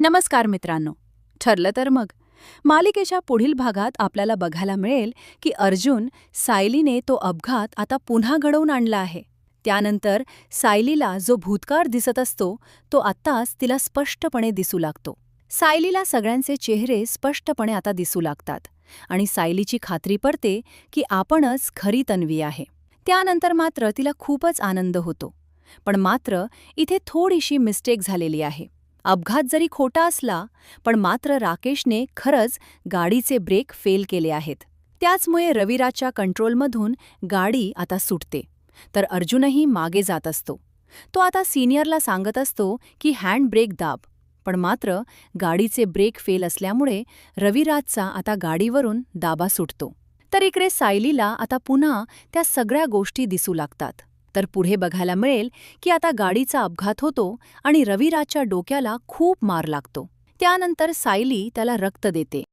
नमस्कार मित्रांनो. ठरलं तर मग मालिकेच्या पुढील भागात आपल्याला बघायला मिळेल की अर्जुन सायलीने तो अपघात आता पुन्हा घडवून आणला आहे. त्यानंतर सायलीला जो भूतकाळ दिसत असतो तो आत्ताच तिला स्पष्टपणे दिसू लागतो. सायलीला सगळ्यांचे चेहरे स्पष्टपणे आता दिसू लागतात आणि सायलीची खात्री पडते की आपणच खरी तन्वी आहे. त्यानंतर मात्र तिला खूपच आनंद होतो. पण मात्र इथे थोडीशी मिस्टेक झालेली आहे. अपघात जरी खोटा असला पण मात्र राकेशने खरंच गाडीचे ब्रेक फेल केले आहेत. त्याचमुळे रविराजच्या कंट्रोलमधून गाडी आता सुटते. तर अर्जुनही मागे जात असतो. तो आता सिनियरला सांगत असतो की हँड ब्रेक दाब. पण मात्र गाडीचे ब्रेक फेल असल्यामुळे रविराजचा आता गाडीवरून दाबा सुटतो. तर इकडे सायलीला आता पुन्हा त्या सगळ्या गोष्टी दिसू लागतात. तर पुढे बघायला मिळेल की आता गाडीचा अपघात होतो आणि रविराजच्या डोक्याला खूप मार लागतो. त्यानंतर सायली त्याला रक्त देते.